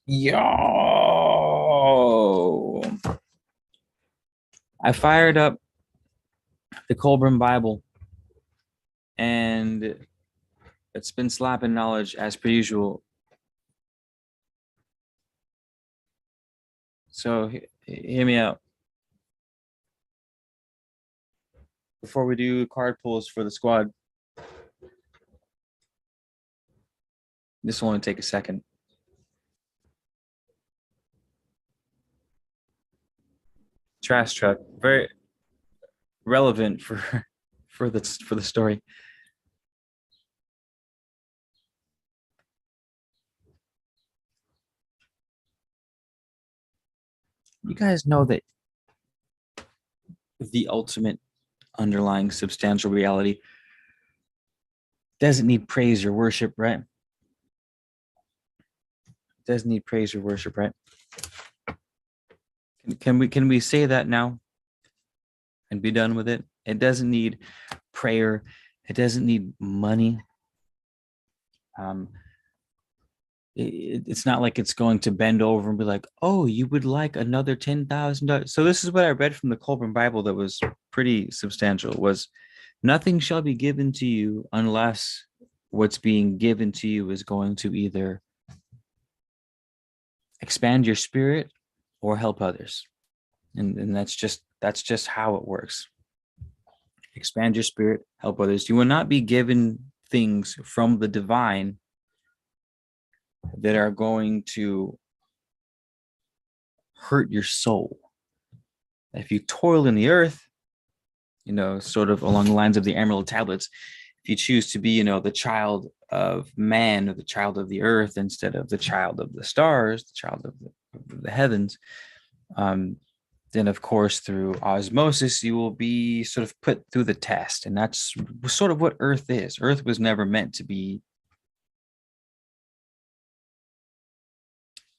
Yo, I fired up the Colburn Bible and it's been slapping knowledge as per usual. So hear me out. Before we do card pulls for the squad, this will only take a second. Trash truck, very relevant for for the story. You guys know that the ultimate underlying substantial reality doesn't need praise or worship, right? Doesn't need praise or worship, right? Can we say that now and be done with it? It doesn't need prayer. It doesn't need money. Um, it's not like it's going to bend over and be like, "Oh, you would like another $10,000." So this is what I read from the Colburn Bible that was pretty substantial. Was nothing shall be given to you unless what's being given to you is going to either expand your spirit or help others, and that's just how it works. Expand your spirit, help others. You will not be given things from the divine that are going to hurt your soul. If you toil in the earth, sort of along the lines of the Emerald Tablets, if you choose to be, the child of man or the child of the earth instead of the child of the stars, the child of the heavens, um, then of course through osmosis you will be sort of put through the test, and that's sort of what earth is. Earth was never meant to be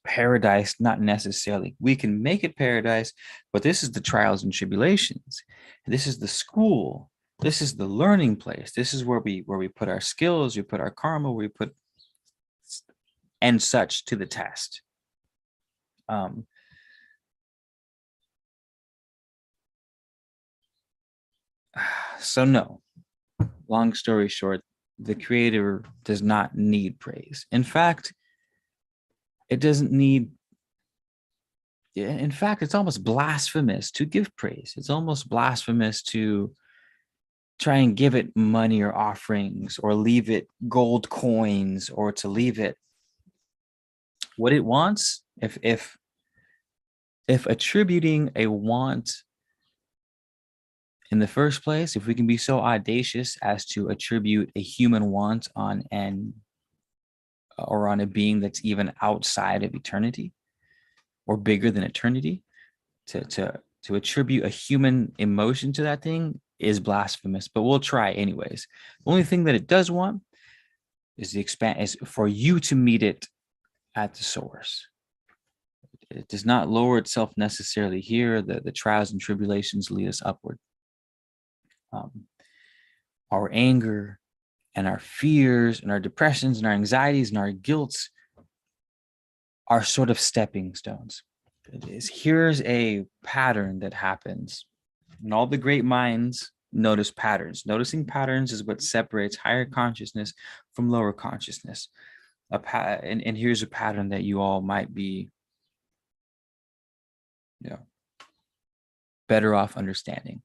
paradise, not necessarily. We can make it paradise, but this is the trials and tribulations. This is the school. This is the learning place. This is where we put our skills, we put our karma, we put and such to the test. Um, so no, long story short, the creator does not need praise. In fact, it doesn't need in fact, it's almost blasphemous to give praise. It's almost blasphemous to try and give it money or offerings or leave it gold coins or to leave it what it wants. If attributing a want in the first place, if we can be so audacious as to attribute a human want on an or on a being that's even outside of eternity or bigger than eternity, to attribute a human emotion to that thing is blasphemous, but we'll try anyways. The only thing that it does want is the expand is for you to meet it at the source. It does not lower itself necessarily here. The trials and tribulations lead us upward. Um, our anger and our fears and our depressions and our anxieties and our guilts are sort of stepping stones. Here's a pattern that happens. And all the great minds notice patterns. Noticing patterns is what separates higher consciousness from lower consciousness. And here's a pattern that you all might be, you know, better off understanding.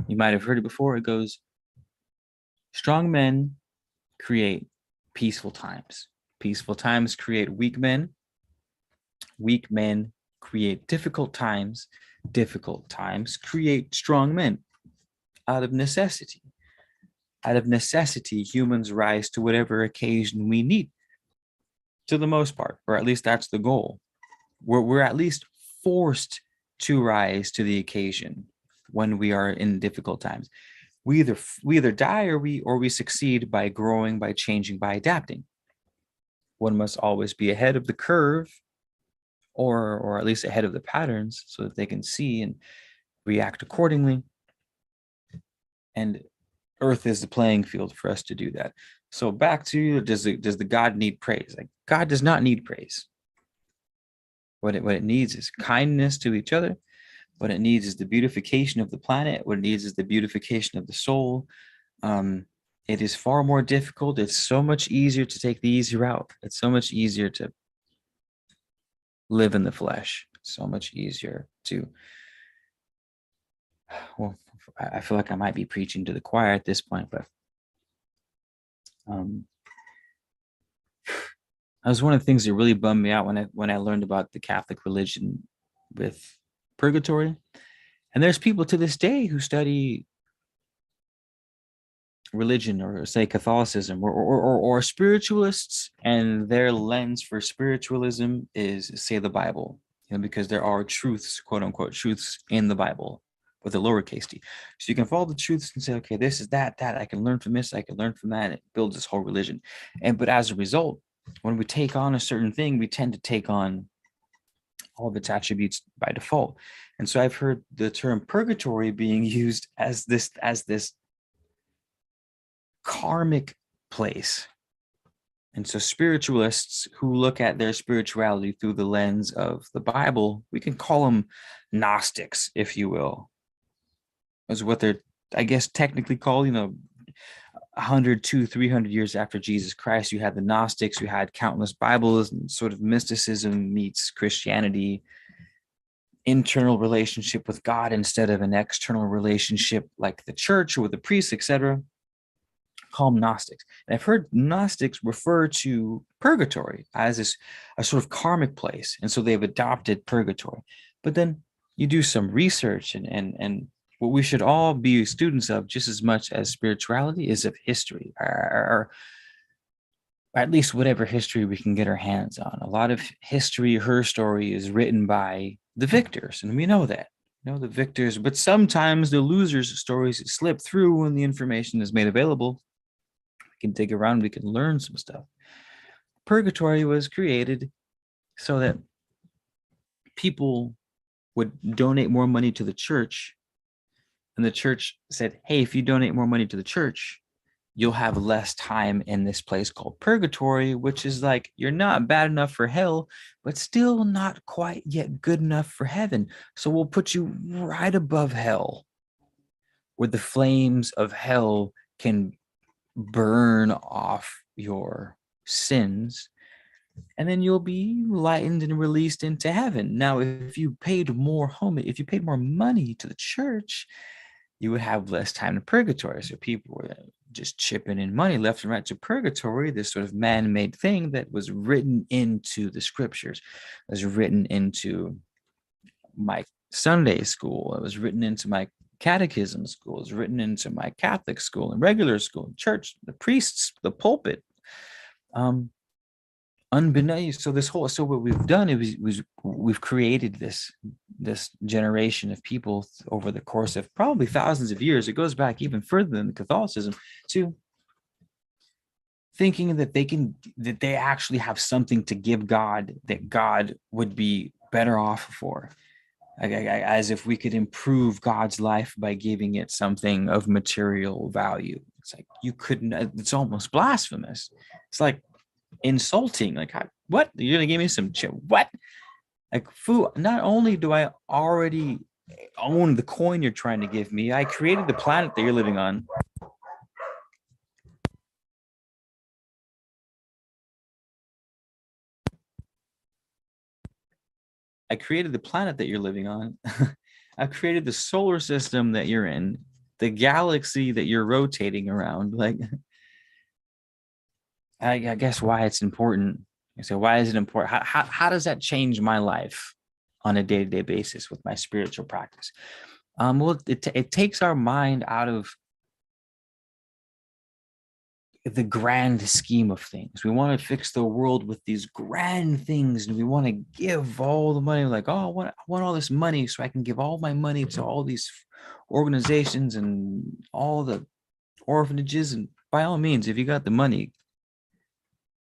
You might have heard it before. It goes, strong men create peaceful times. Peaceful times create weak men. Weak men create difficult times. Difficult times create strong men out of necessity. Out of necessity, humans rise to whatever occasion we need, to the most part, or at least that's the goal. We're at least forced to rise to the occasion when we are in difficult times. We either die or we succeed by growing, by changing, by adapting. One must always be ahead of the curve, or at least ahead of the patterns, so that they can see and react accordingly. And Earth is the playing field for us to do that. So back to, does the God need praise? Like, God does not need praise. What it needs is kindness to each other. What it needs is the beautification of the planet. What it needs is the beautification of the soul. Um, it is far more difficult. It's so much easier to take the easy route. It's so much easier to live in the flesh. It's so much easier to, well, I feel like I might be preaching to the choir at this point, but um, that was one of the things that really bummed me out when I learned about the Catholic religion with purgatory. And there's people to this day who study religion, or say Catholicism, or spiritualists, and their lens for spiritualism is, say, the Bible, because there are truths, quote unquote truths, in the Bible with a lowercase t. So you can follow the truths and say, okay, this is that I can learn from this, I can learn from that. It builds this whole religion. But as a result, when we take on a certain thing, we tend to take on all of its attributes by default. And so I've heard the term purgatory being used as this karmic place. And so spiritualists who look at their spirituality through the lens of the Bible, we can call them Gnostics, if you will. Is what they're, I guess, technically called. 100, 200, 300 years after Jesus Christ, you had the Gnostics, you had countless Bibles, and sort of mysticism meets Christianity, internal relationship with God instead of an external relationship like the church or with the priests, etc. Call them Gnostics. And I've heard Gnostics refer to purgatory as a sort of karmic place. And so they've adopted purgatory. But then you do some research, and what we should all be students of just as much as spirituality is of history, or at least whatever history we can get our hands on. A lot of history, her story, is written by the victors, and we know that. The victors, but sometimes the losers' stories slip through when the information is made available. We can dig around, we can learn some stuff. Purgatory was created so that people would donate more money to the church, and the church said, hey, if you donate more money to the church, you'll have less time in this place called purgatory, which is like, you're not bad enough for hell, but still not quite yet good enough for heaven. So we'll put you right above hell, where the flames of hell can burn off your sins, and then you'll be lightened and released into heaven. Now, if you paid more money to the church, you would have less time in purgatory. So people were just chipping in money left and right to purgatory, this sort of man-made thing that was written into the scriptures, was written into my Sunday school, it was written into my catechism school, it was written into my Catholic school and regular school, church, the priests, the pulpit. Unbeknownst, so what we've done is we've created this generation of people over the course of probably thousands of years. It goes back even further than Catholicism, to thinking that they actually have something to give God, that God would be better off for, as if we could improve God's life by giving it something of material value. It's like, you couldn't. It's almost blasphemous. It's like insulting. Like, what, you're gonna give me some what? Like, food. Not only do I already own the coin you're trying to give me, I created the planet that you're living on. I created the planet that you're living on. I created the solar system that you're in, the galaxy that you're rotating around. Like, I guess why it's important. So why is it important? How does that change my life on a day-to-day basis with my spiritual practice? Well, it takes our mind out of the grand scheme of things. We want to fix the world with these grand things, and we want to give all the money. Like, oh, I want all this money so I can give all my money to all these organizations and all the orphanages. And by all means, if you got the money,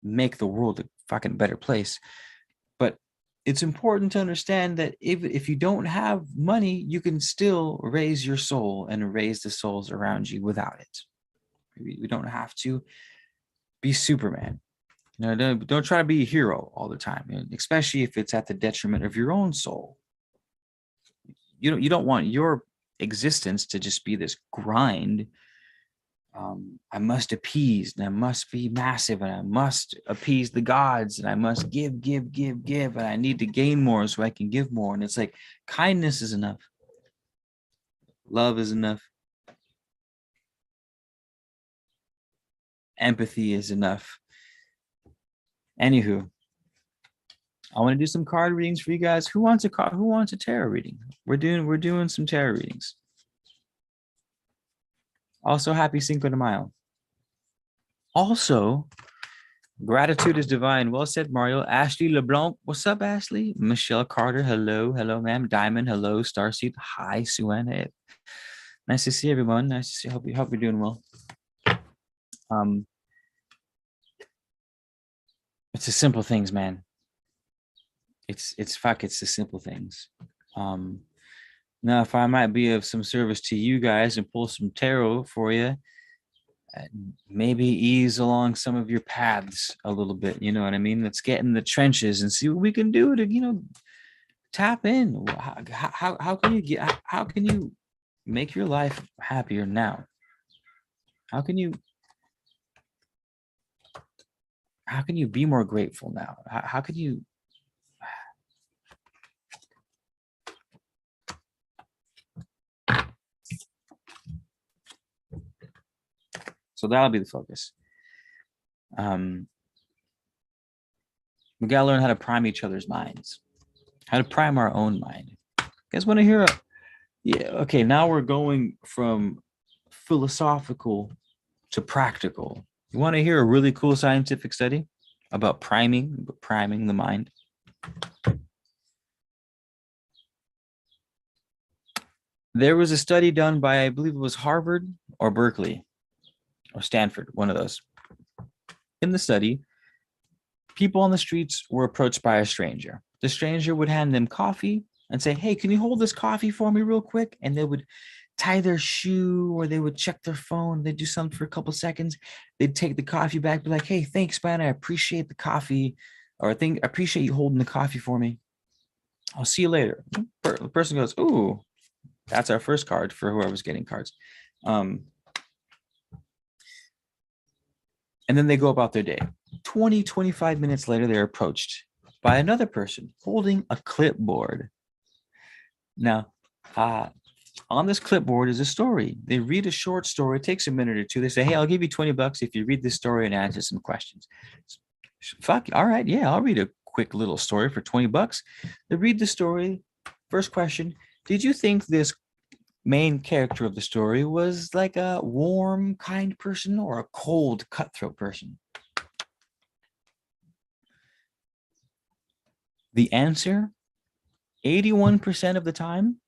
make the world a fucking better place. But it's important to understand that if you don't have money, you can still raise your soul and raise the souls around you without it. We don't have to be Superman. Don't try to be a hero all the time, especially if it's at the detriment of your own soul. You don't want your existence to just be this grind. I must appease, and I must be massive, and I must appease the gods, and I must give, and I need to gain more so I can give more. And it's like kindness is enough, love is enough, empathy is enough. Anywho, I want to do some card readings for you guys. Who wants a card? Who wants a tarot reading? We're doing some tarot readings. Also, happy Cinco de Mayo. Also, gratitude is divine. Well said, Mario. Ashley LeBlanc. What's up, Ashley? Michelle Carter. Hello. Hello, ma'am. Diamond. Hello. Starseed. Hi, Suana. Nice to see everyone. Nice to see. Hope you're doing well. It's the simple things, man. It's the simple things. Now, if I might be of some service to you guys and pull some tarot for you, maybe ease along some of your paths a little bit. You know what I mean? Let's get in the trenches and see what we can do to, tap in. How can you make your life happier now? How can you be more grateful now? How can you? So that'll be the focus. We gotta learn how to prime each other's minds, how to prime our own mind. You guys want to hear? Yeah. Okay. Now we're going from philosophical to practical. You want to hear a really cool scientific study about priming the mind? There was a study done by, I believe it was Harvard or Berkeley or Stanford, one of those. In the study, people on the streets were approached by a stranger. The stranger would hand them coffee and say, "Hey, can you hold this coffee for me real quick?" And they would tie their shoe, or they would check their phone. They'd do something for a couple seconds. They'd take the coffee back, be like, "Hey, thanks, man. I appreciate the coffee," or I appreciate you holding the coffee for me. I'll see you later. The person goes, "Ooh, that's our first card," for whoever's getting cards. And then they go about their day. 20, 25 minutes later, they're approached by another person holding a clipboard. Now, on this clipboard is a story. They read a short story. It takes a minute or two. They say, "Hey, I'll give you $20 if you read this story and answer some questions." Fuck, all right, yeah, I'll read a quick little story for $20. They read the story. First question: did you think this main character of the story was like a warm, kind person or a cold, cutthroat person? The answer, 81% of the time,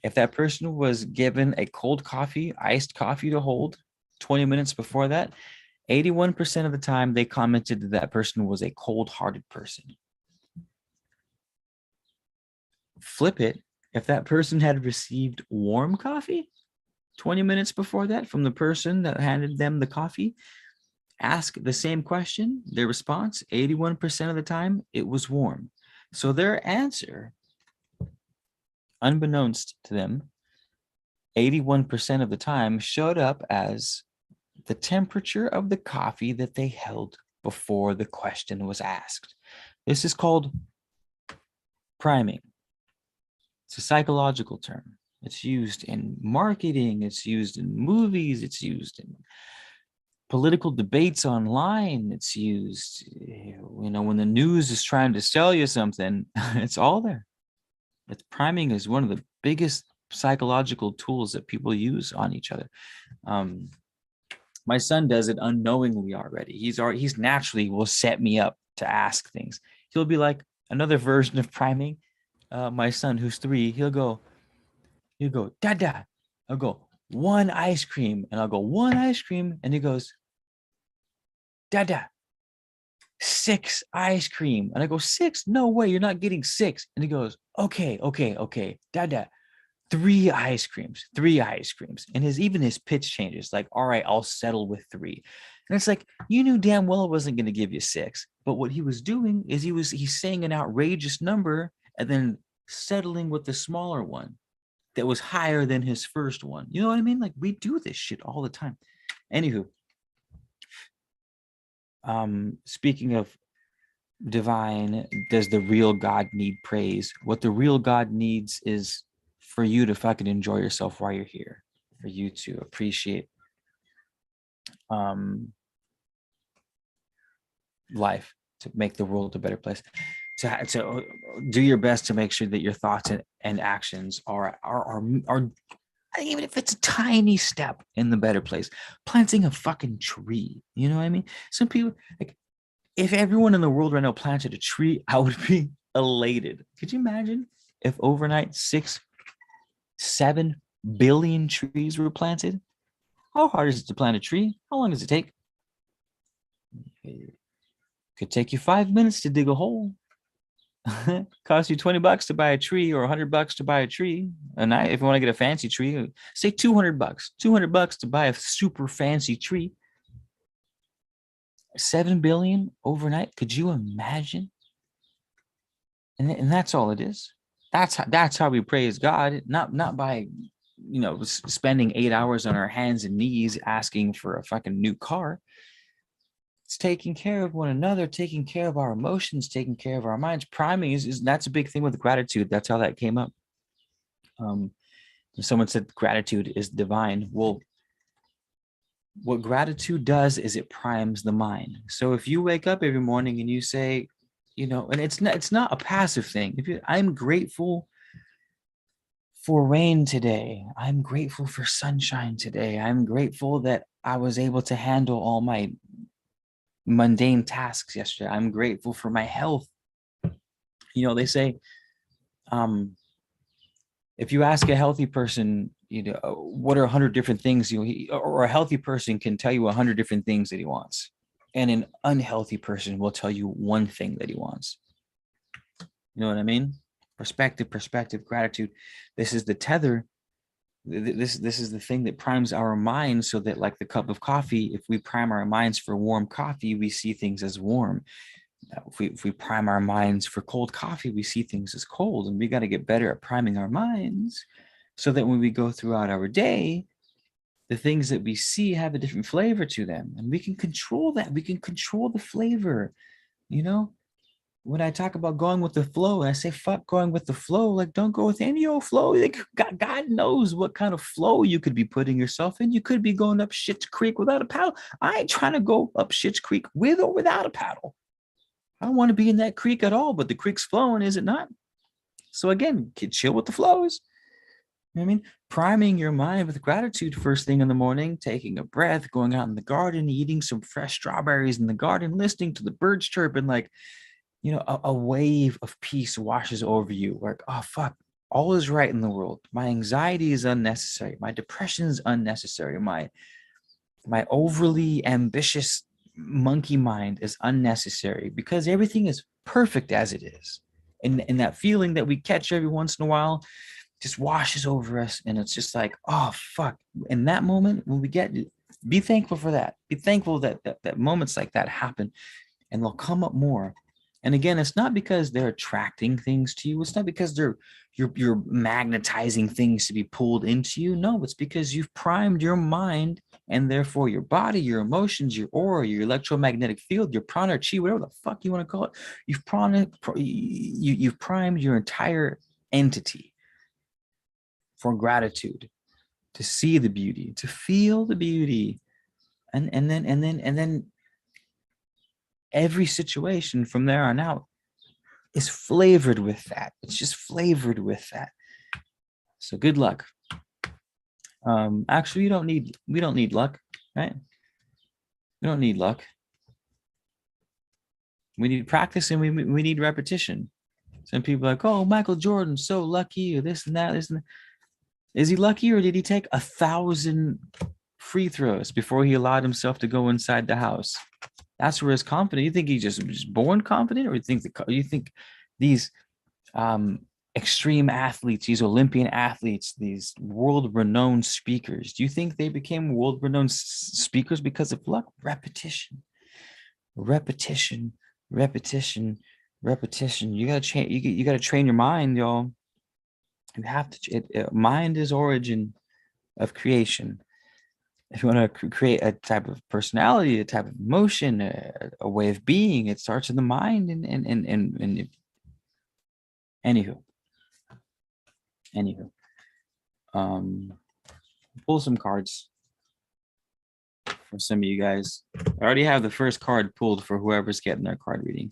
if that person was given a cold coffee, iced coffee to hold 20 minutes before that, 81% of the time they commented that that person was a cold-hearted person. Flip it. If that person had received warm coffee 20 minutes before that from the person that handed them the coffee, ask the same question, their response, 81% of the time, it was warm. So their answer, unbeknownst to them, 81% of the time showed up as the temperature of the coffee that they held before the question was asked. This is called priming. It's a psychological term. It's used in marketing. It's used in movies. It's used in political debates online. It's used, when the news is trying to sell you something, it's all there. It's priming is one of the biggest psychological tools that people use on each other. My son does it unknowingly already. He's naturally will set me up to ask things. He'll be like another version of priming. My son, who's 3, he'll go, "Dada." I'll go, "1 ice cream." And I'll go, "1 ice cream." And he goes, "Dada, 6 ice cream." And I go, "6? No way, you're not getting 6." And he goes, Okay. Dada, 3 ice creams. And even his pitch changes. Like, "All right, I'll settle with 3." And it's like, you knew damn well it wasn't going to give you 6. But what he was doing is he's saying an outrageous number and then settling with the smaller one that was higher than his first one. You know what I mean? Like, we do this shit all the time. Anywho, speaking of divine, does the real God need praise? What the real God needs is for you to fucking enjoy yourself while you're here, for you to appreciate life, to make the world a better place, to do your best to make sure that your thoughts and actions are even if it's a tiny step in the better place. Planting a fucking tree, you know what I mean? Some people, like, if everyone in the world right now planted a tree, I would be elated. Could you imagine if overnight 6-7 billion trees were planted? How hard is it to plant a tree? How long does it take? It could take you 5 minutes to dig a hole. Cost you $20 to buy a tree, or $100 to buy a tree. And if you want to get a fancy tree, say $200. $200 to buy a super fancy tree. 7 billion overnight. Could you imagine? And that's all it is. That's how we praise God, not by spending 8 hours on our hands and knees asking for a fucking new car. It's taking care of one another, taking care of our emotions, taking care of our minds. Priming is that's a big thing with gratitude. That's how that came up. Someone said gratitude is divine. Well, what gratitude does is it primes the mind. So if you wake up every morning and you say, and it's not a passive thing. I'm grateful for rain today. I'm grateful for sunshine today. I'm grateful that I was able to handle all my mundane tasks yesterday. I'm grateful for my health. They say, if you ask a healthy person, what are 100 different things, or a healthy person can tell you 100 different things that he wants. And an unhealthy person will tell you one thing that he wants. You know what I mean? Perspective, gratitude. This is the tether. This is the thing that primes our minds, so that, like the cup of coffee, if we prime our minds for warm coffee, we see things as warm. If we prime our minds for cold coffee, we see things as cold. And we got to get better at priming our minds, so that when we go throughout our day, the things that we see have a different flavor to them, and we can control that. We can control the flavor. When I talk about going with the flow, and I say fuck going with the flow, like, don't go with any old flow. Like, God knows what kind of flow you could be putting yourself in. You could be going up Schitt's Creek without a paddle. I ain't trying to go up Schitt's Creek with or without a paddle. I don't want to be in that creek at all, but the creek's flowing, is it not? So again, chill with the flows. You know what I mean? Priming your mind with gratitude first thing in the morning, taking a breath, going out in the garden, eating some fresh strawberries in the garden, listening to the birds chirp, and like, a wave of peace washes over you. Like, oh, fuck, all is right in the world. My anxiety is unnecessary. My depression is unnecessary. My overly ambitious monkey mind is unnecessary, because everything is perfect as it is. And that feeling that we catch every once in a while just washes over us. And it's just like, oh, fuck. In that moment, when we be thankful for that. Be thankful that moments like that happen, and they'll come up more. And again, it's not because they're attracting things to you. It's not because you're magnetizing things to be pulled into you. No, it's because you've primed your mind, and therefore your body, your emotions, your aura, your electromagnetic field, your prana, chi, whatever the fuck you want to call it. You've primed your entire entity for gratitude, to see the beauty, to feel the beauty, and then every situation from there on out is flavored with that. It's just flavored with that. So good luck. Actually, we don't need luck, right? We don't need luck. We need practice, and we need repetition. Some people are like, oh, Michael Jordan's so lucky, or this and that, this and that. Is he lucky, or did he take 1,000 free throws before he allowed himself to go inside the house? That's where his confidence. You think he's just born confident, or you think these extreme athletes, these Olympian athletes, these world-renowned speakers. Do you think they became world-renowned speakers because of luck? Repetition, repetition, repetition, repetition. You gotta change. You gotta train your mind, y'all. You have to. Mind is origin of creation. If you want to create a type of personality, a type of emotion, a way of being, it starts in the mind. And anywho, pull some cards for some of you guys. I already have the first card pulled for whoever's getting their card reading.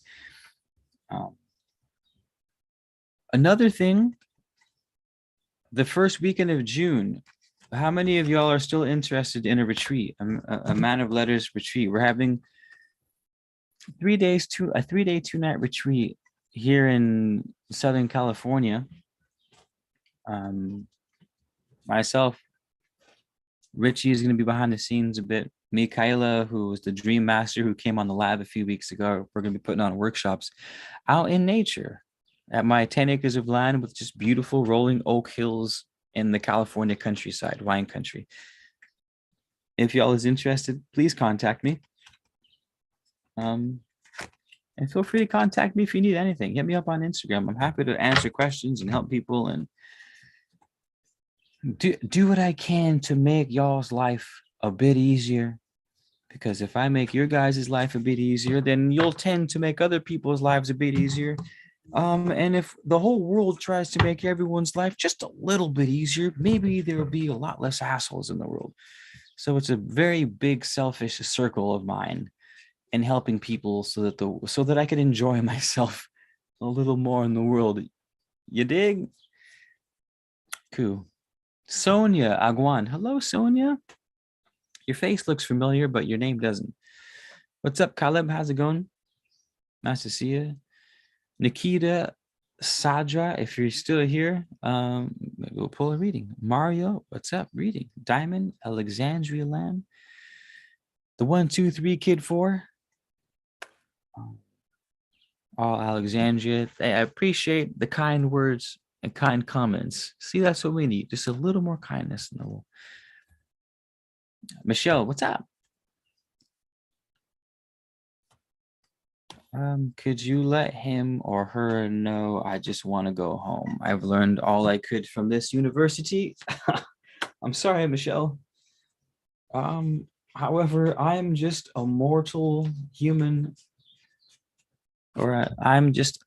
Another thing, the first weekend of June, how many of y'all are still interested in a retreat, a Man of Letters retreat? We're having 3 days, a 3-day, 2-night retreat here in Southern California. Myself, Richie is going to be behind the scenes a bit. Michaela, who was the Dream Master who came on the lab a few weeks ago, we're going to be putting on workshops out in nature at my 10 acres of land with just beautiful rolling oak hills in the California countryside, wine country. If y'all is interested, please contact me. And feel free to contact me if you need anything. Hit me up on Instagram. I'm happy to answer questions and help people and do what I can to make y'all's life a bit easier. Because if I make your guys' life a bit easier, then you'll tend to make other people's lives a bit easier. And if the whole world tries to make everyone's life just a little bit easier, maybe there will be a lot less assholes in the world. So it's a very big selfish circle of mine in helping people so that I can enjoy myself a little more in the world. You dig? Cool. Sonia Aguan. Hello, Sonia. Your face looks familiar, but your name doesn't. What's up, Caleb? How's it going? Nice to see you. Nikita Sadra, if you're still here, we'll pull a reading. Mario, what's up? Reading. Diamond, Alexandria Lamb. The 1, 2, 3 kid 4. All Alexandria. I appreciate the kind words and kind comments. See, that's what we need. Just a little more kindness in the world. Michelle, what's up? Could you let him or her know I just want to go home? I've learned all I could from this university. I'm sorry, Michelle. However, I'm just a mortal human, or I'm just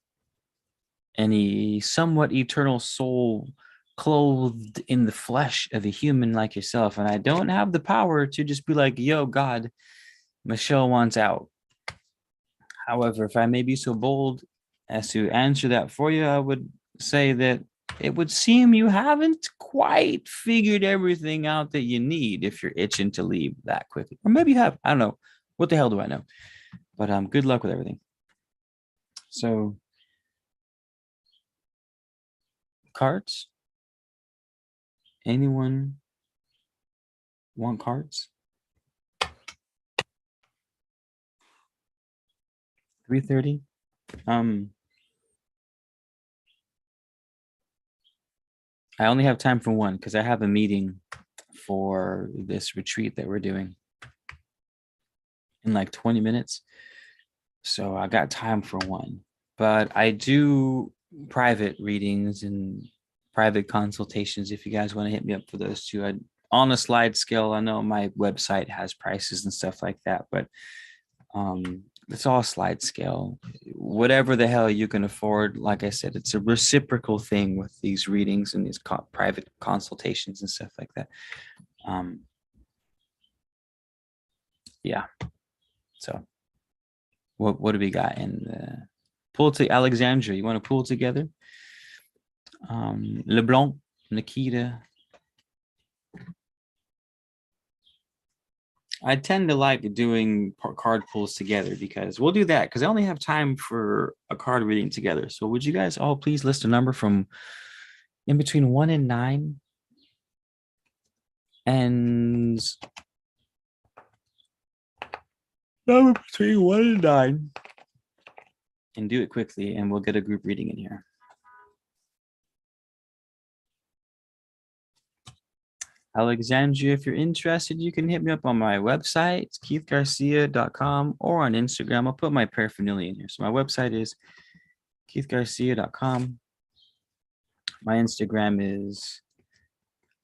any somewhat eternal soul clothed in the flesh of a human like yourself. And I don't have the power to just be like, yo, God, Michelle wants out. However, if I may be so bold as to answer that for you, I would say that it would seem you haven't quite figured everything out that you need if you're itching to leave that quickly. Or maybe you have. I don't know. What the hell do I know? But good luck with everything. So, cards? Anyone want cards? 3:30. I only have time for one because I have a meeting for this retreat that we're doing in like 20 minutes. So I got time for one. But I do private readings and private consultations if you guys want to hit me up for those too. On a slide scale, I know my website has prices and stuff like that, but it's all slide scale. Whatever the hell you can afford, like I said, it's a reciprocal thing with these readings and these private consultations and stuff like that. Yeah. So what do we got in pull to Alexandria? You want to pull together? LeBlanc, Nikita. I tend to like doing card pulls together because we'll do that because I only have time for a card reading together. So would you guys all please list a number from in between 1 and 9? And number between 1 and 9. And do it quickly and we'll get a group reading in here. Alexandria, if you're interested, you can hit me up on my website. It's keithgarcia.com, or on Instagram. I'll put my paraphernalia in here. So my website is keithgarcia.com. My Instagram is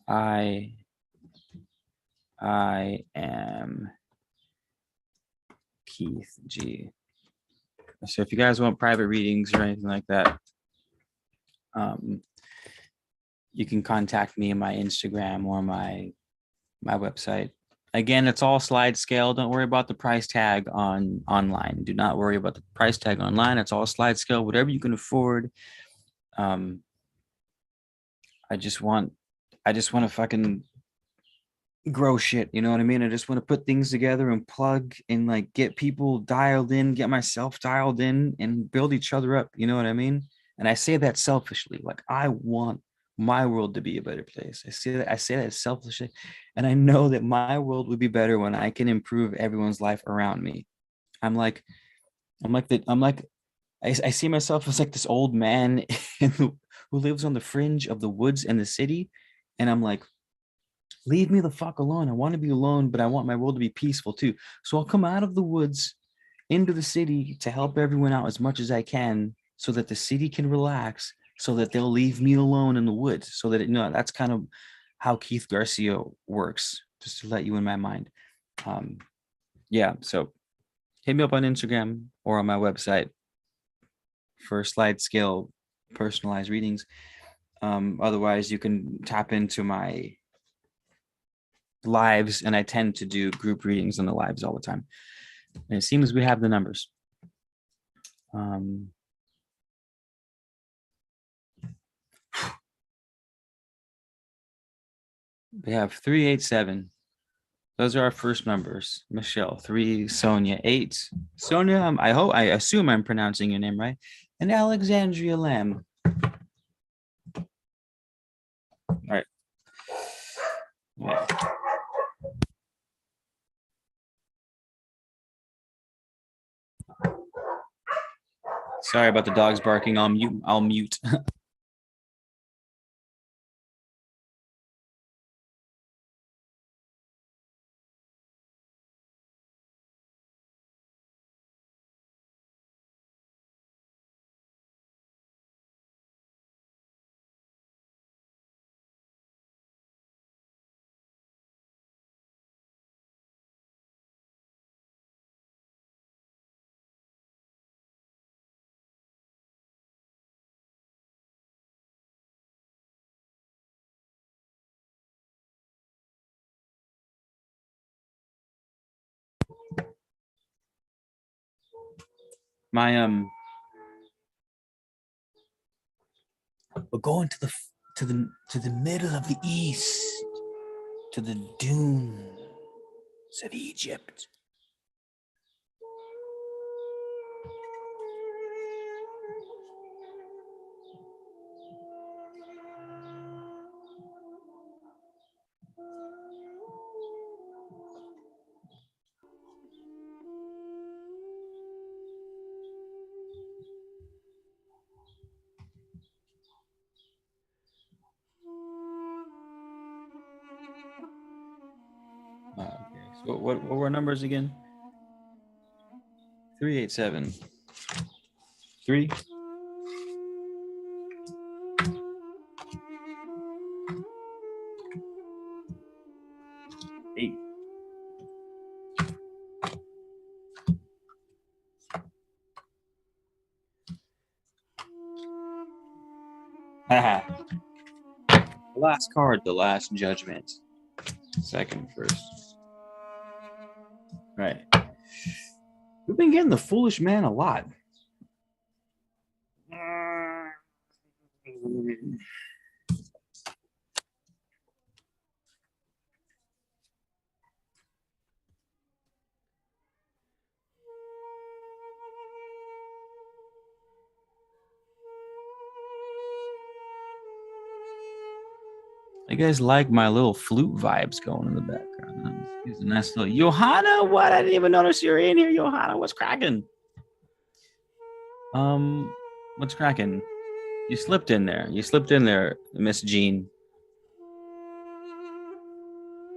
I am Keith G. So if you guys want private readings or anything like that, you can contact me on my Instagram or my website. Again, it's all slide scale. Don't worry about the price tag online. Do not worry about the price tag online. It's all slide scale, whatever you can afford. I just want to fucking grow shit. You know what I mean? I just want to put things together and plug and like get people dialed in, get myself dialed in, and build each other up. You know what I mean? And I say that selfishly. Like, I want my world to be a better place. I say that selfishly. And I know that my world would be better when I can improve everyone's life around me. I see myself as like this old man who lives on the fringe of the woods and the city. And I'm like, leave me the fuck alone. I want to be alone, but I want my world to be peaceful too. So I'll come out of the woods into the city to help everyone out as much as I can, so that the city can relax, so that they'll leave me alone in the woods. So that, that's kind of how Keith Garcia works, just to let you in my mind. Yeah, so hit me up on Instagram or on my website for slide scale personalized readings. Otherwise, you can tap into my lives, and I tend to do group readings in the lives all the time. And it seems we have the numbers. We have 387. Those are our first numbers. Michelle, 3, Sonia, 8. Sonia, I assume I'm pronouncing your name right. And Alexandria Lamb. All right. Yeah. Sorry about the dogs barking. I'll mute. We're going to the middle of the east, to the dunes of Egypt. Okay. So what were numbers again? 387. 3. 8. Haha. Last card, the last judgment. Second, first. Right. We've been getting the foolish man a lot. You guys like my little flute vibes going in the background. It's a nice little Johanna. What? I didn't even notice you're in here, Johanna. What's cracking? What's cracking? You slipped in there. Miss Jean.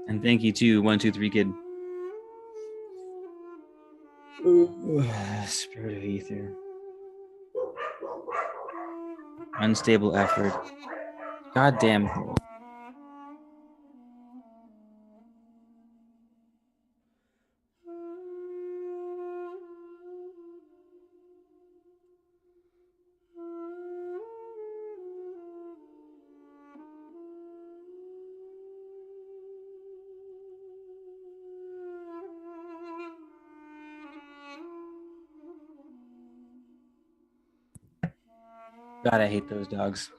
And thank you too, 123 kid. Spirit of ether. Unstable effort. Goddamn. God, I hate those dogs.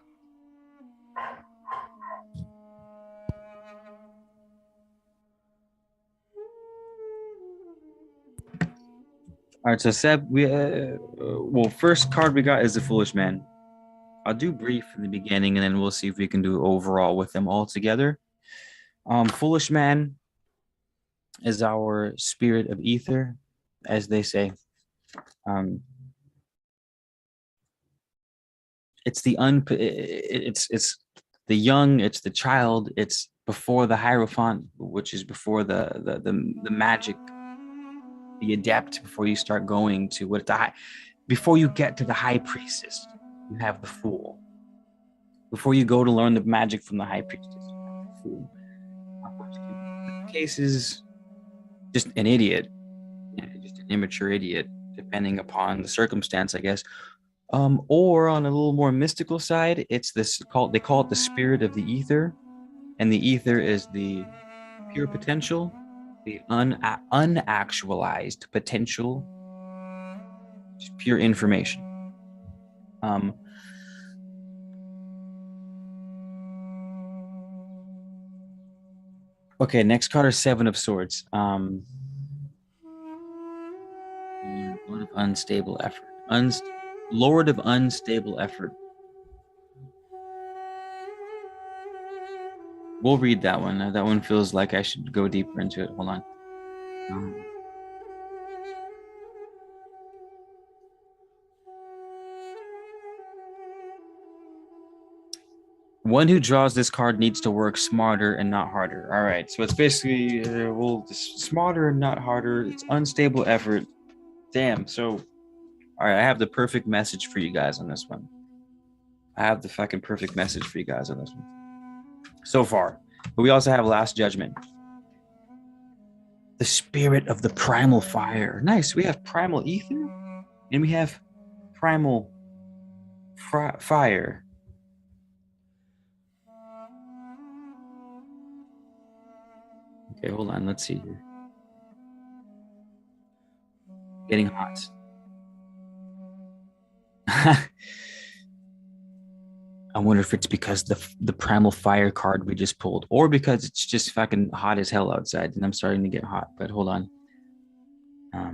All right, so Seb, well, first card we got is the Foolish Man. I'll do brief in the beginning, and then we'll see if we can do overall with them all together. Foolish Man is our spirit of ether, as they say. It's it's the young, it's the child, it's before the Hierophant, which is before the magic, the adept, before you start going to what the high, before you get to the high priestess, you have the fool. Before you go to learn the magic from the high priestess, you have the fool. In cases, just an idiot, just an immature idiot, depending upon the circumstance, I guess. Or on a little more mystical side, it's this called, they call it the spirit of the ether, and the ether is the pure potential, the unactualized potential, just pure information. Um, okay, next card is Seven of Swords. Lord of unstable effort. Lord of unstable effort. We'll read that one. That one feels like I should go deeper into it. Hold on. One who draws this card needs to work smarter and not harder. All right, so it's basically smarter and not harder. It's unstable effort. Damn. So, all right, I have the perfect message for you guys on this one. I have the fucking perfect message for you guys on this one so far. But we also have Last Judgment. The spirit of the primal fire. Nice. We have primal ether and we have primal fire. Okay, hold on. Let's see here. Getting hot. I wonder if it's because the primal fire card we just pulled, or because it's just fucking hot as hell outside, and I'm starting to get hot. But hold on. All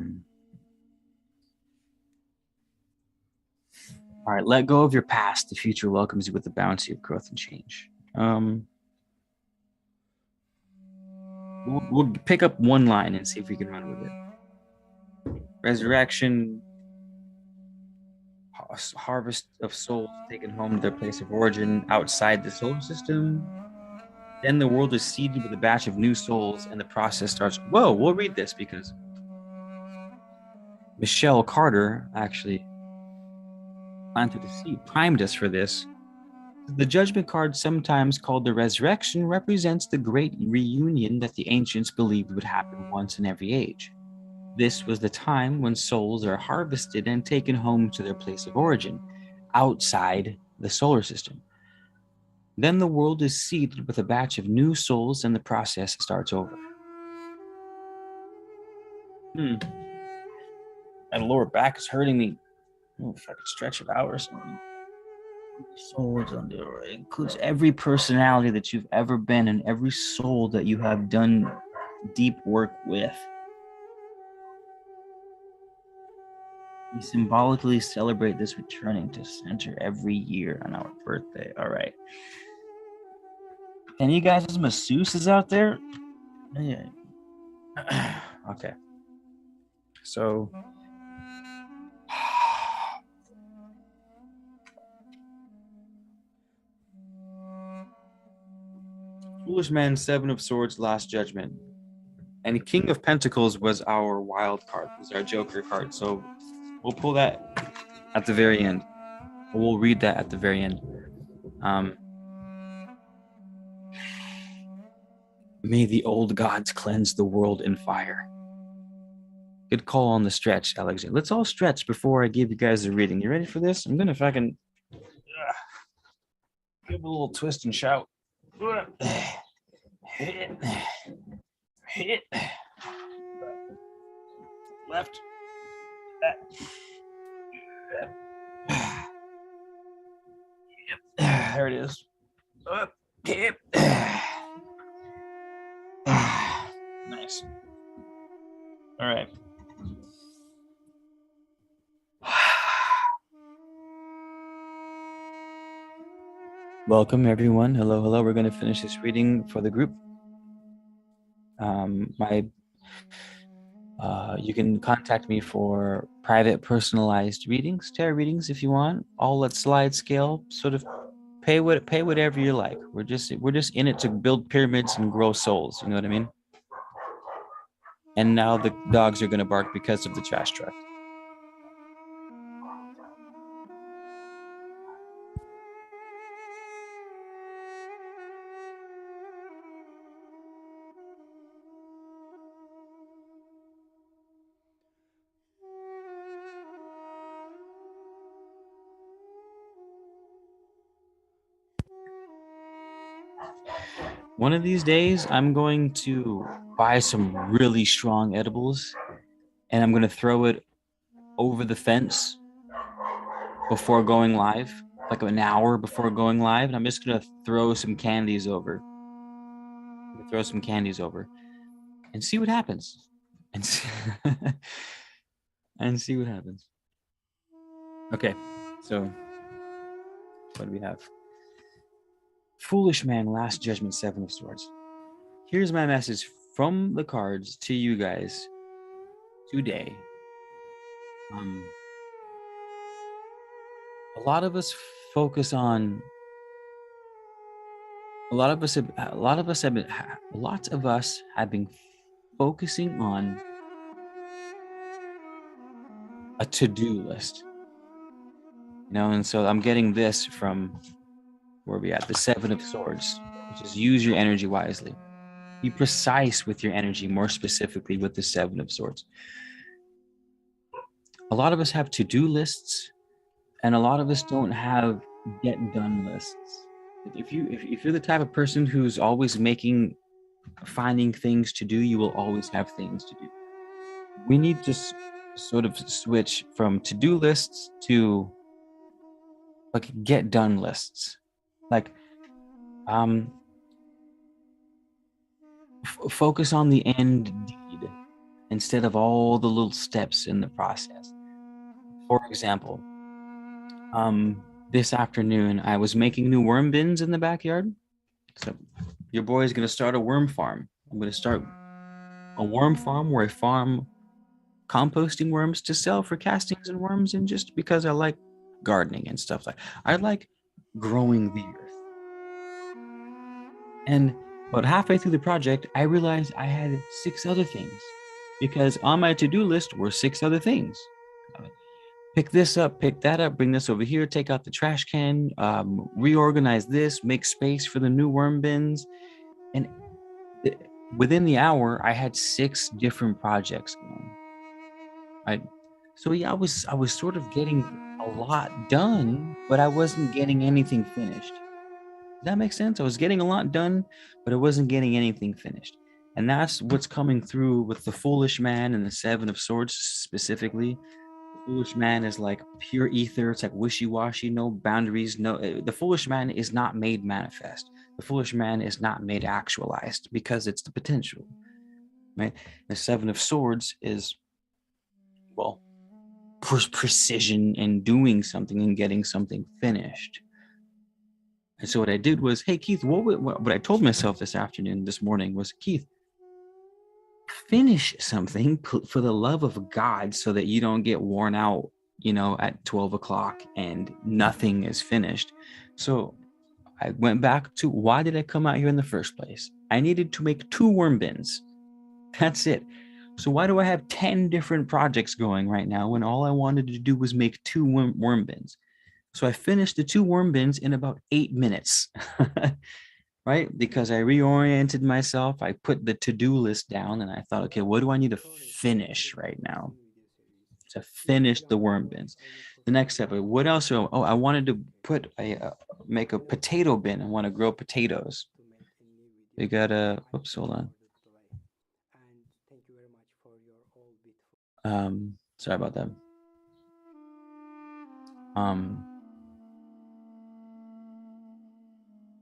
right, let go of your past. The future welcomes you with the bounty of growth and change. We'll pick up one line and see if we can run with it. Resurrection, harvest of souls taken home to their place of origin outside the solar system. Then the world is seeded with a batch of new souls, and the process starts. Whoa, we'll read this because Michelle Carter actually planted a seed, primed us for this. The judgment card, sometimes called the resurrection, represents the great reunion that the ancients believed would happen once in every age. This was the time when souls are harvested and taken home to their place of origin, outside the solar system. Then the world is seeded with a batch of new souls and the process starts over. My lower back is hurting me. Oh, if I could stretch it out or something. Souls on the right includes every personality that you've ever been and every soul that you have done deep work with. We symbolically celebrate this returning to center every year on our birthday. All right. Any of you guys masseuses out there? Yeah. Okay. So Foolish man, Seven of Swords, Last Judgment. And King of Pentacles was our wild card, was our Joker card. So we'll pull that at the very end. We'll read that at the very end. May the old gods cleanse the world in fire. Good call on the stretch, Alexander. Let's all stretch before I give you guys a reading. You ready for this? I'm gonna fucking give a little twist and shout. Hit. Left. There it is. Up. Hip. Nice. All right. Welcome, everyone. Hello, hello. We're going to finish this reading for the group. You can contact me for private, personalized readings, tarot readings, if you want. All at slide scale. Sort of pay whatever you like. We're just in it to build pyramids and grow souls. You know what I mean? And now the dogs are going to bark because of the trash truck. One of these days, I'm going to buy some really strong edibles and I'm going to throw it over the fence before going live, like an hour before going live. And I'm just going to throw some candies over. And see what happens. And see, and see what happens. Okay, so what do we have? Foolish man, Last Judgment, Seven of Swords. Here's my message from the cards to you guys today. A lot of us have been focusing on a to-do list, you know, and so I'm getting this from where we at the Seven of Swords, which is use your energy wisely. Be precise with your energy, more specifically with the Seven of Swords. A lot of us have to-do lists, and a lot of us don't have get-done lists. If you're the type of person who's always finding things to do, you will always have things to do. We need to sort of switch from to-do lists to like get-done lists. Like, focus on the end deed instead of all the little steps in the process. For example, this afternoon I was making new worm bins in the backyard. So your boy is going to start a worm farm. I'm going to start a worm farm where I farm composting worms to sell for castings and worms, and just because I like gardening and stuff like I like growing the earth. And about halfway through the project, I realized I had 6 other things, because on my to-do list were 6 other things. Pick this up, pick that up, bring this over here, take out the trash can, reorganize this, make space for the new worm bins. And within the hour, I had 6 different projects going. Right? So yeah, I was sort of getting a lot done, but I wasn't getting anything finished. Does that make sense? I was getting a lot done, but I wasn't getting anything finished. And that's what's coming through with the Foolish Man and the Seven of Swords specifically. The Foolish Man is like pure ether. It's like wishy-washy, no boundaries. The Foolish Man is not made manifest. The Foolish Man is not made actualized, because it's the potential, right? The Seven of Swords is, well, precision and doing something and getting something finished. And so what I did was, hey, Keith, what I told myself this morning was, Keith, finish something for the love of God, so that you don't get worn out, at 12 o'clock and nothing is finished. So I went back to why did I come out here in the first place? I needed to make 2 worm bins. That's it. So why do I have 10 different projects going right now when all I wanted to do was make 2 worm bins? So I finished the 2 worm bins in about 8 minutes, right? Because I reoriented myself. I put the to-do list down and I thought, okay, what do I need to finish right now to finish the worm bins? The next step, what else? I wanted to make a potato bin. I want to grow potatoes. We got a, whoops, hold on. Sorry about that.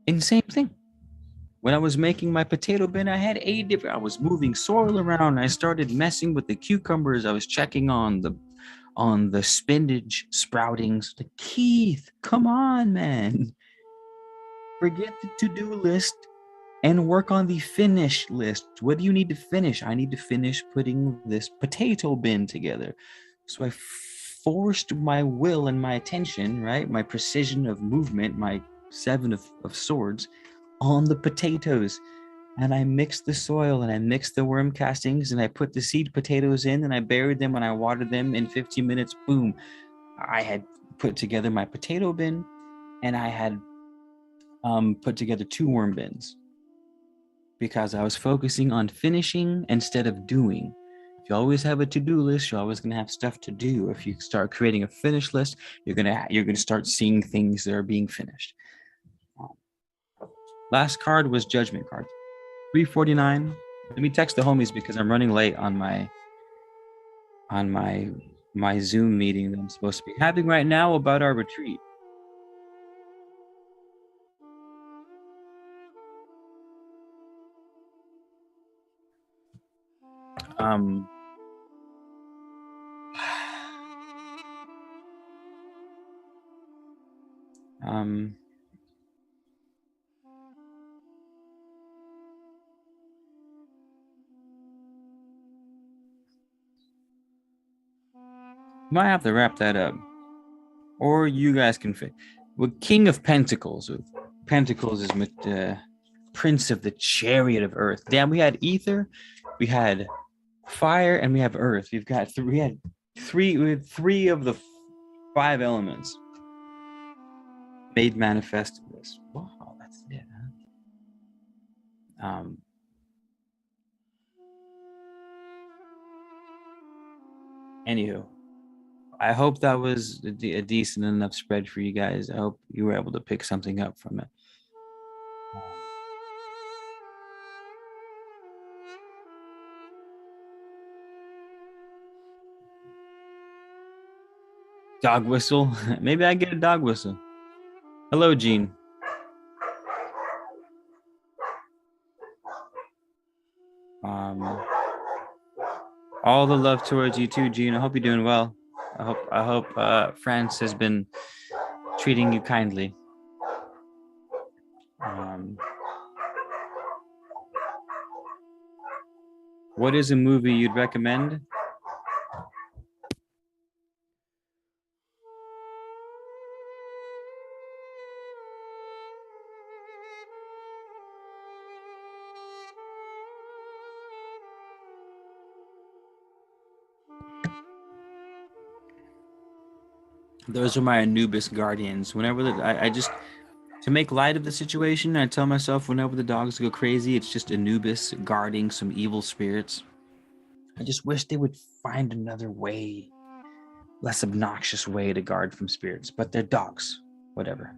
Insane thing. When I was making my potato bin, I had 8 different, I was moving soil around. I started messing with the cucumbers. I was checking on the spinach sproutings. Like, Keith, come on, man. Forget the to-do list and work on the finish list. What do you need to finish? I need to finish putting this potato bin together. So I forced my will and my attention, right? My precision of movement, my 7 of swords on the potatoes. And I mixed the soil and I mixed the worm castings and I put the seed potatoes in and I buried them and I watered them in 15 minutes. Boom. I had put together my potato bin and I had put together 2 worm bins because I was focusing on finishing instead of doing. If you always have a to-do list, you're always going to have stuff to do. If you start creating a finish list, you're going to start seeing things that are being finished. Last card was judgment card. 349. Let me text the homies because I'm running late on my Zoom meeting that I'm supposed to be having right now about our retreat. Um, um, might have to wrap that up, or you guys can fit. With King of Pentacles, Pentacles is with the Prince of the Chariot of Earth. Damn, we had ether, we had fire, and we have earth. We had three of the 5 elements made manifest in this. Wow, that's it. Huh? Anywho, I hope that was a decent enough spread for you guys. I hope you were able to pick something up from it. Dog whistle. Maybe I get a dog whistle. Hello, Gene. All the love towards you too, Gene. I hope you're doing well. I hope France has been treating you kindly. What is a movie you'd recommend? Those are my Anubis guardians. Whenever I just, to make light of the situation, I tell myself whenever the dogs go crazy, it's just Anubis guarding some evil spirits. I just wish they would find another way, less obnoxious way to guard from spirits, but they're dogs, whatever.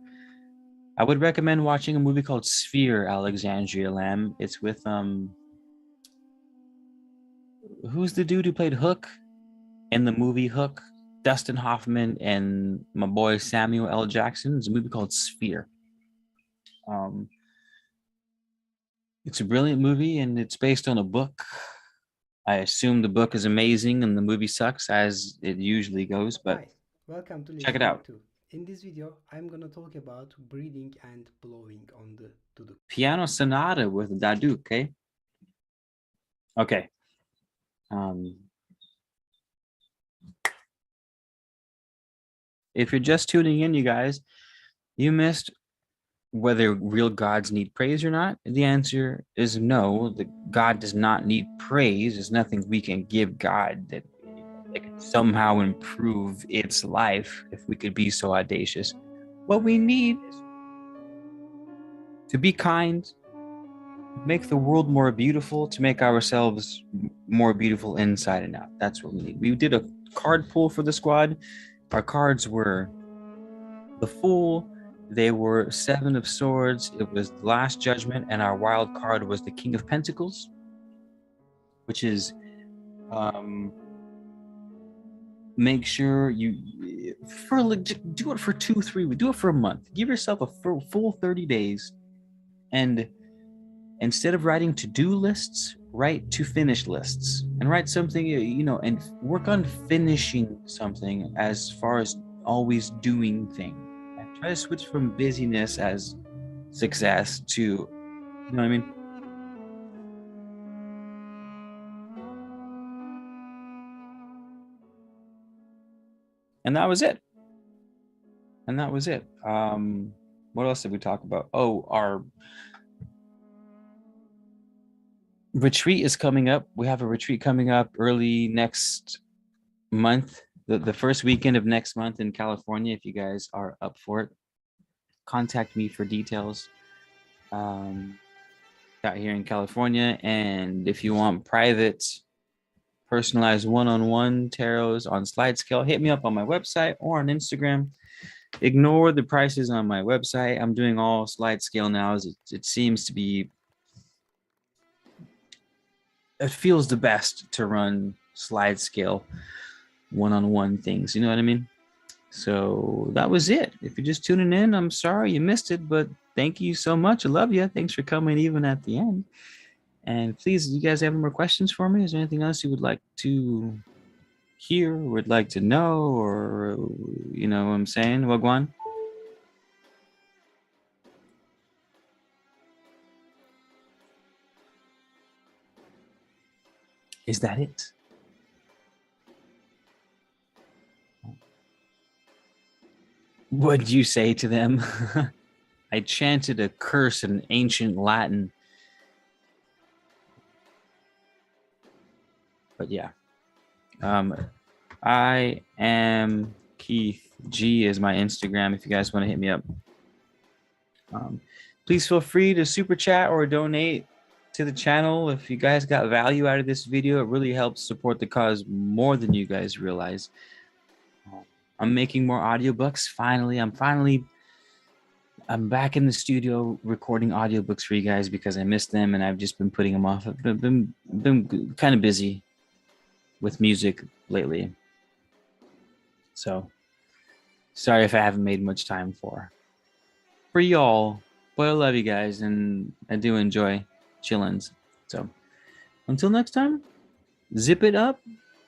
I would recommend watching a movie called Sphere, Alexandria Lamb. It's with who's the dude who played Hook in the movie Hook? Dustin Hoffman and my boy Samuel L. Jackson. It's a movie called Sphere. It's a brilliant movie and it's based on a book. I assume the book is amazing and the movie sucks as it usually goes, but Hi, welcome to check it listening out. to. In this video, I'm gonna talk about breathing and blowing on the to. Piano Sonata with Dadu, okay? Okay. Um, if you're just tuning in, you guys, you missed whether real gods need praise or not, the answer is no. The God does not need praise. There's nothing we can give God that could somehow improve its life if we could be so audacious. What we need is to be kind, make the world more beautiful, to make ourselves more beautiful inside and out. That's what we need. We did a card pull for the squad. Our cards were the Fool, they were Seven of Swords, it was the Last Judgment, and our wild card was the King of Pentacles, which is make sure you do it for 2-3 weeks, do it for a month, give yourself a full 30 days, and instead of writing to-do lists, write to finish lists, and write something, and work on finishing something as far as always doing things, and try to switch from busyness as success to, you know what I mean? And that was it. What else did we talk about? Oh, our retreat is coming up. We have a retreat coming up early next month, the first weekend of next month in California. If you guys are up for it, contact me for details. Out here in California, and if you want private, personalized one-on-one tarots on slide scale, hit me up on my website or on Instagram. Ignore the prices on my website. I'm doing all slide scale now, as it seems to be, it feels the best to run slide scale one-on-one things, you know what I mean? So that was it. If you're just tuning in, I'm sorry you missed it, but thank you so much. I love you. Thanks for coming even at the end. And please, you guys have any more questions for me? Is there anything else you would like to hear, would like to know, or you know what I'm saying? Wagwan? Is that it? What'd you say to them? I chanted a curse in ancient Latin. But yeah. I am Keith. G is my Instagram if you guys want to hit me up. Please feel free to super chat or donate to the channel. If you guys got value out of this video, it really helps support the cause more than you guys realize. I'm making more audiobooks. Finally, I'm back in the studio recording audiobooks for you guys because I missed them and I've just been putting them off. I've been kind of busy with music lately. So sorry if I haven't made much time for y'all, but I love you guys and I do enjoy chillins. So until next time, zip it up,